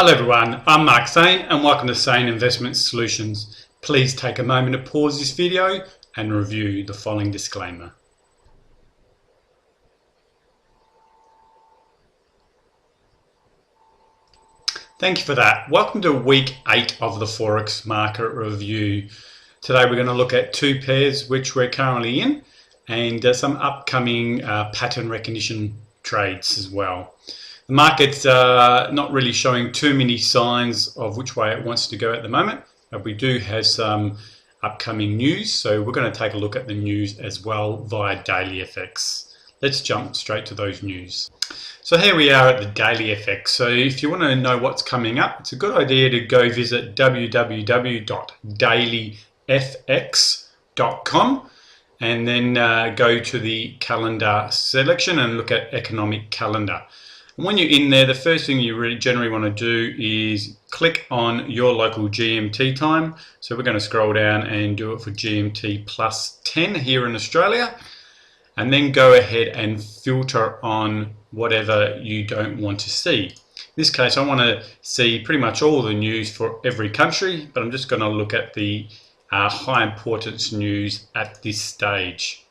Hello everyone, I'm Mark Sain and welcome to Sain Investment Solutions. Please take a moment to pause this video and review the following disclaimer. Thank you for that. Welcome to week 8 of the Forex market review. Today we're going to look at two pairs which we're currently in and some upcoming pattern recognition trades as well. The market's not really showing too many signs of which way it wants to go at the moment, but we do have some upcoming news, so we're going to take a look at the news as well via Daily FX. Let's jump straight to those news. So here we are at the Daily FX. So if you want to know what's coming up, it's a good idea to go visit www.dailyfx.com and then go to the calendar selection and look at economic calendar. When you're in there, the first thing you really generally want to do is click on your local GMT time. So we're going to scroll down and do it for GMT plus 10 here in Australia. And then go ahead and filter on whatever you don't want to see. In this case, I want to see pretty much all the news for every country, but I'm just going to look at the high importance news at this stage.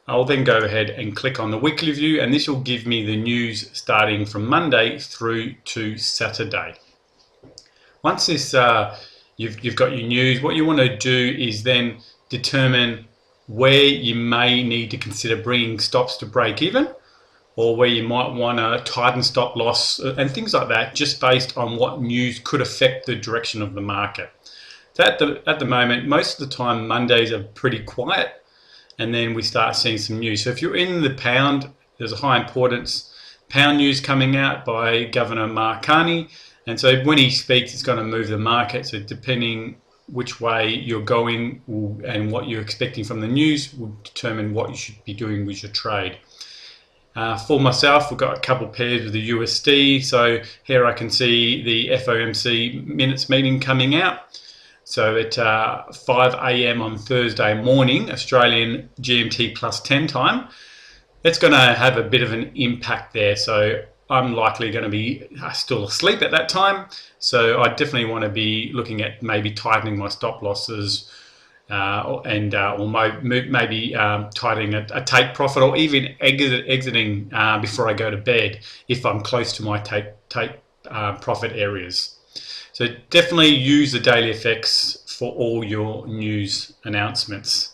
I'll then go ahead and click on the weekly view, and this will give me the news starting from Monday through to Saturday. Once this you've got your news, what you want to do is then determine where you may need to consider bringing stops to break even, or where you might want to tighten stop loss and things like that, just based on what news could affect the direction of the market. So at the moment, most of the time Mondays are pretty quiet, and then we start seeing some news. So if you're in the pound, there's a high importance pound news coming out by Governor Mark Carney, and so when he speaks, it's going to move the market. So depending which way you're going and what you're expecting from the news will determine what you should be doing with your trade. For myself, we've got a couple pairs with the USD. So here I can see the FOMC minutes meeting coming out. So at 5 AM on Thursday morning, Australian GMT plus 10 time, it's going to have a bit of an impact there. So I'm likely going to be still asleep at that time. So I definitely want to be looking at maybe tightening my stop losses or maybe tightening a take profit, or even exiting before I go to bed if I'm close to my take profit areas. So definitely use the Daily FX for all your news announcements.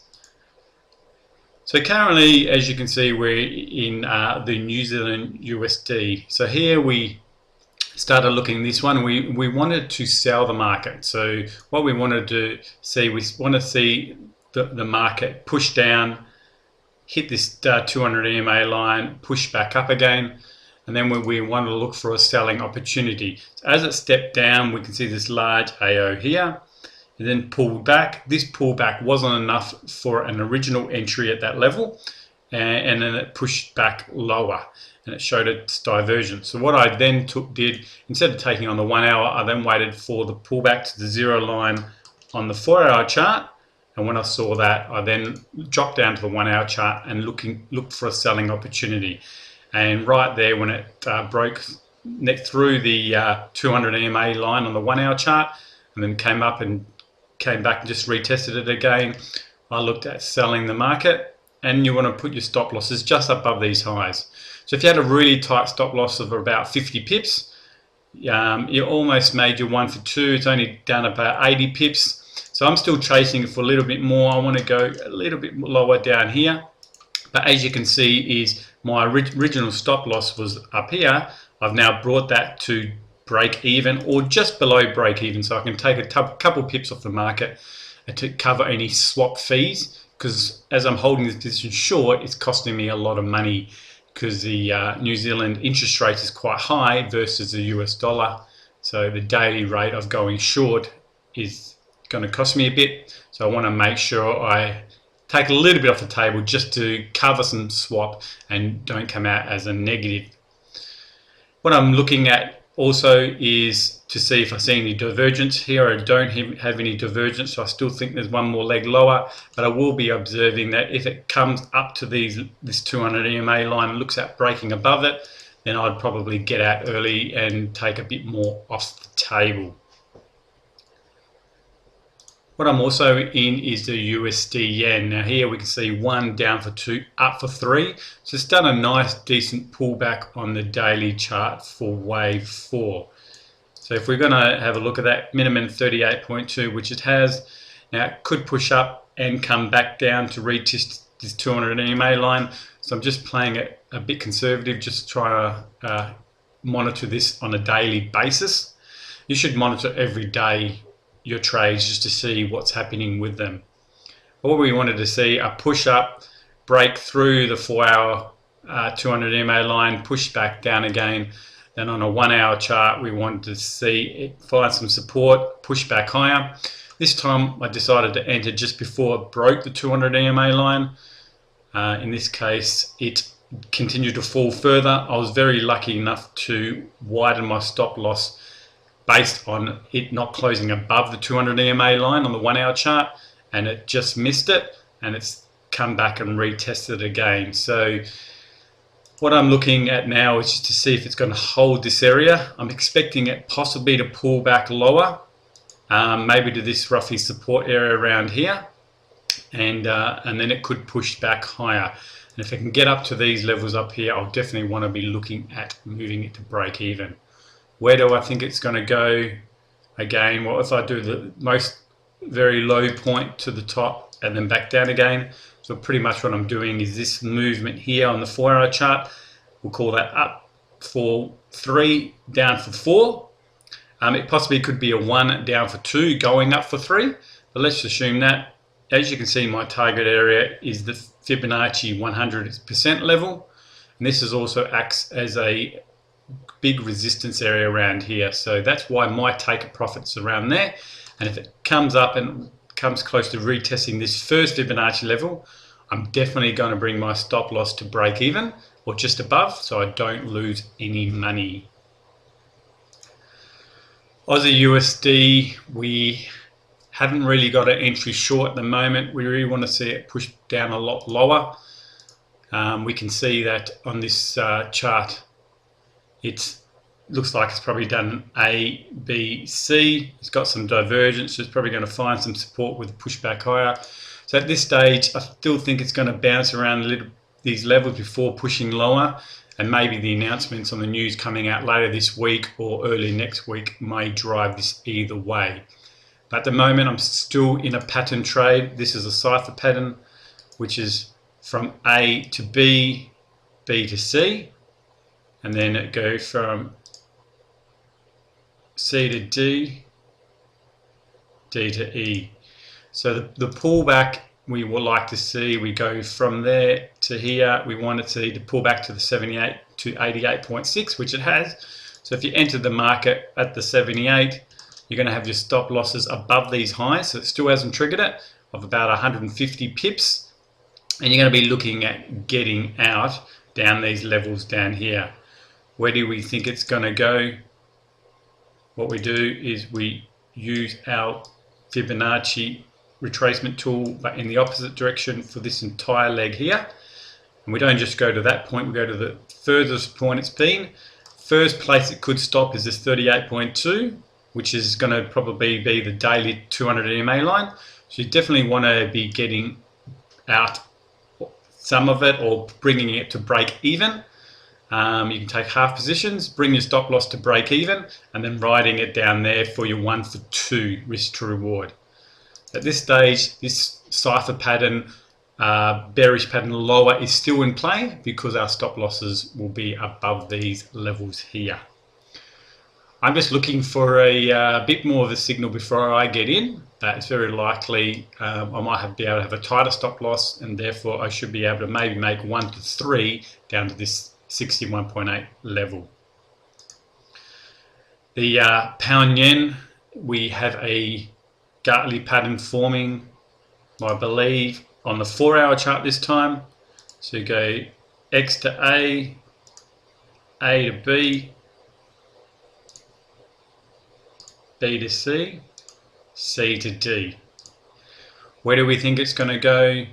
So currently, as you can see, we're in the New Zealand USD. So here we started looking at this one. We wanted to sell the market. So what we wanted to see, we want to see the market push down, hit this 200 EMA line, push back up again. And then we want to look for a selling opportunity. So as it stepped down, we can see this large AO here, and then pulled back. This pullback wasn't enough for an original entry at that level, and then it pushed back lower, and it showed its divergence. So what I then did, instead of taking on the 1 hour, I then waited for the pullback to the 0 line on the 4-hour chart. And when I saw that, I then dropped down to the 1 hour chart and looked for a selling opportunity. And right there, when it broke through the 200 EMA line on the 1 hour chart, and then came back and just retested it again, I looked at selling the market. And you want to put your stop losses just above these highs. So if you had a really tight stop loss of about 50 pips, you almost made your 1 for 2. It's only down about 80 pips. So I'm still chasing it for a little bit more. I want to go a little bit lower down here. But as you can see, is my original stop loss was up here. I've now brought that to break even or just below break even, so I can take a couple pips off the market to cover any swap fees, because as I'm holding this position short, it's costing me a lot of money because the New Zealand interest rate is quite high versus the US dollar. So the daily rate of going short is going to cost me a bit. So I want to make sure I take a little bit off the table just to cover some swap and don't come out as a negative. What I'm looking at also is to see if I see any divergence here. I don't have any divergence, so I still think there's one more leg lower, but I will be observing that if it comes up to this 200 EMA line and looks at breaking above it, then I'd probably get out early and take a bit more off the table. What I'm also in is the USD yen. Now here we can see 1 down for 2, up for 3. So it's done a nice decent pullback on the daily chart for wave 4. So if we're going to have a look at that minimum 38.2, which it has, now it could push up and come back down to retest this 200 EMA line. So I'm just playing it a bit conservative, just try to monitor this on a daily basis. You should monitor every day your trades just to see what's happening with them. What we wanted to see, a push up, break through the 4-hour 200 EMA line, push back down again. Then on a 1-hour chart, we wanted to see it find some support, push back higher. This time I decided to enter just before it broke the 200 EMA line. In this case, it continued to fall further. I was very lucky enough to widen my stop loss based on it not closing above the 200 EMA line on the 1-hour chart, and it just missed it, and it's come back and retested again. So what I'm looking at now is just to see if it's going to hold this area. I'm expecting it possibly to pull back lower, maybe to this roughly support area around here, and then it could push back higher. And if it can get up to these levels up here, I'll definitely want to be looking at moving it to break even. Where do I think it's going to go? Again, what if I do the most very low point to the top and then back down again? So pretty much what I'm doing is this movement here on the 4-hour chart. We'll call that up for 3, down for 4. It possibly could be a 1 down for 2, going up for 3. But let's assume that. As you can see, my target area is the Fibonacci 100% level. And this is also acts as a big resistance area around here, so that's why my take profits around there. And if it comes up and comes close to retesting this first Fibonacci level, I'm definitely going to bring my stop loss to break even or just above, so I don't lose any money. Aussie USD, we haven't really got an entry short at the moment. We really want to see it push down a lot lower. We can see that on this chart. It looks like it's probably done A, B, C. It's got some divergence, so it's probably going to find some support with a push back higher. So at this stage, I still think it's going to bounce around a little these levels before pushing lower, and maybe the announcements on the news coming out later this week or early next week may drive this either way. But at the moment, I'm still in a pattern trade. This is a cipher pattern, which is from A to B, B to C. And then it goes from C to D, D to E. So the pullback we would like to see, we go from there to here. We want to see the pullback to the 78 to 88.6, which it has. So if you enter the market at the 78, you're going to have your stop losses above these highs. So it still hasn't triggered it, of about 150 pips. And you're going to be looking at getting out down these levels down here. Where do we think it's going to go? What we do is we use our Fibonacci retracement tool, but in the opposite direction for this entire leg here. And we don't just go to that point, we go to the furthest point it's been. First place it could stop is this 38.2, which is going to probably be the daily 200 EMA line. So you definitely want to be getting out some of it or bringing it to break even. You can take half positions, bring your stop loss to break even, and then riding it down there for your 1 for 2 risk to reward. At this stage, this cipher pattern, bearish pattern lower is still in play because our stop losses will be above these levels here. I'm just looking for a bit more of a signal before I get in, but it's very likely I might be able to have a tighter stop loss, and therefore I should be able to maybe make 1 to 3 down to this 61.8 level. The pound yen, we have a Gartley pattern forming, I believe, on the 4-hour chart this time. So you go X to A to B, B to C, C to D. Where do we think it's going to go?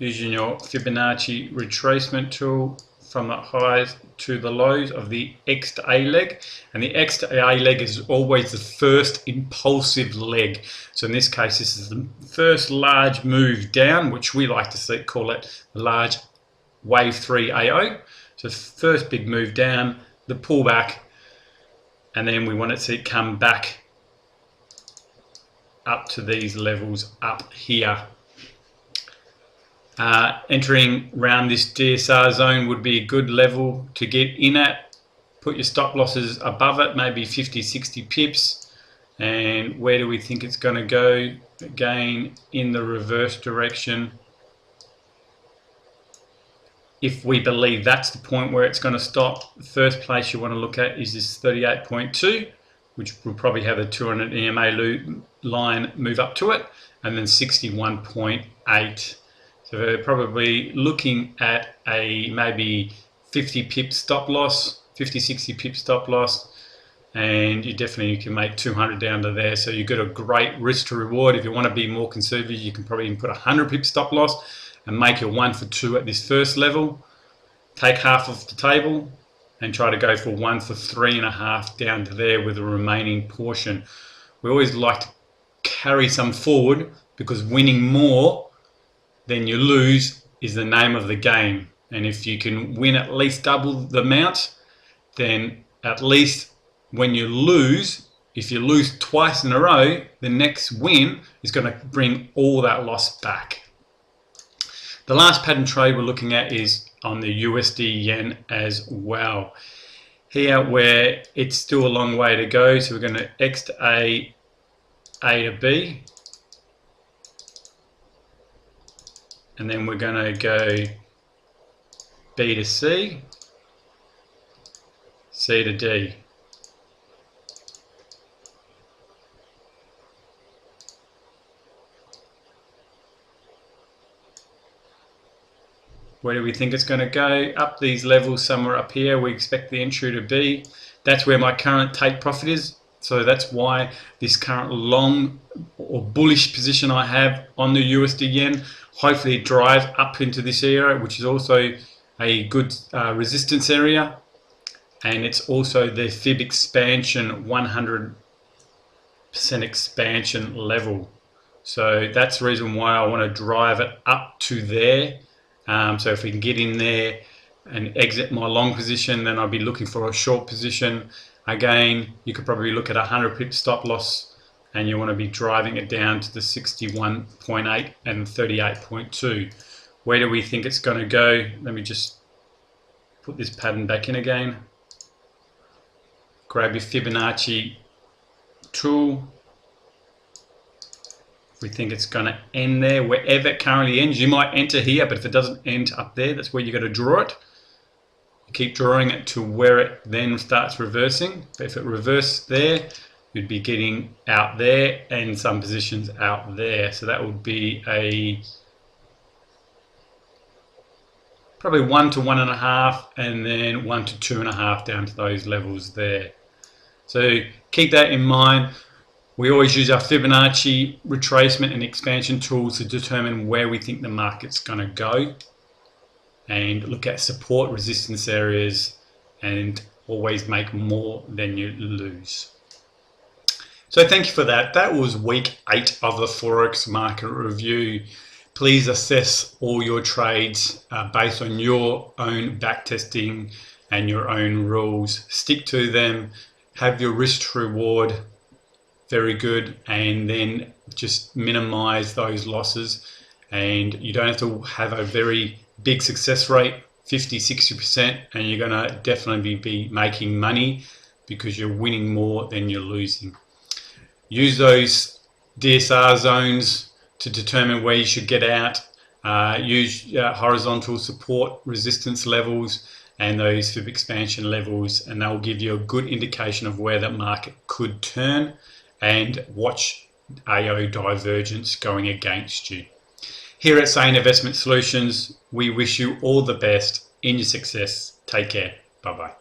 using your Fibonacci retracement tool from the highs to the lows of the X to A leg, and the X to A leg is always the first impulsive leg. So in this case, this is the first large move down, which we like to call it the large wave 3 AO. So first big move down, the pullback, and then we want it to come back up to these levels up here. Entering around this DSR zone would be a good level to get in at. Put your stop losses above it, maybe 50-60 pips. And where do we think it's going to go? Again, in the reverse direction. If we believe that's the point where it's going to stop, the first place you want to look at is this 38.2, which will probably have a 200 EMA line move up to it, and then 61.8. So we're probably looking at a maybe 50 pip stop loss, 50-60 pip stop loss, and you definitely can make 200 down to there. So you've got a great risk to reward. If you want to be more conservative, you can probably even put 100 pip stop loss and make your 1 for 2 at this first level. Take half off the table and try to go for 1 for 3.5 down to there with the remaining portion. We always like to carry some forward because winning more than you lose is the name of the game. And if you can win at least double the amount, then at least when you lose, if you lose twice in a row, the next win is going to bring all that loss back. The last pattern trade we're looking at is on the USD yen as well. Here where it's still a long way to go, so we're going to X to A to B, and then we're going to go B to C, C to D. Where do we think it's going to go? Up these levels, somewhere up here, we expect the entry to be. That's where my current take profit is. So that's why this current long or bullish position I have on the USD yen hopefully drives up into this area, which is also a good resistance area. And it's also the fib expansion 100% expansion level. So that's the reason why I want to drive it up to there. So if we can get in there and exit my long position, then I'll be looking for a short position. Again, you could probably look at 100 pip stop loss, and you want to be driving it down to the 61.8 and 38.2. Where do we think it's going to go? Let me just put this pattern back in again. Grab your Fibonacci tool. We think it's going to end there, wherever it currently ends. You might enter here, but if it doesn't end up there, that's where you got to draw it. You keep drawing it to where it then starts reversing. But if it reversed there, you'd be getting out there and some positions out there. So that would be a probably 1 to 1.5, and then 1 to 2.5 down to those levels there. So keep that in mind. We always use our Fibonacci retracement and expansion tools to determine where we think the market's going to go, and look at support resistance areas and always make more than you lose. So thank you for that. That was week 8 of the Forex market review. Please assess all your trades based on your own backtesting and your own rules. Stick to them, have your risk to reward very good, and then just minimize those losses. And you don't have to have a very big success rate, 50-60%, and you're going to definitely be making money because you're winning more than you're losing. Use those DSR zones to determine where you should get out. Use horizontal support resistance levels and those fib expansion levels, and they'll give you a good indication of where the market could turn. And watch AO divergence going against you. Here at Sane Investment Solutions, we wish you all the best in your success. Take care. Bye-bye.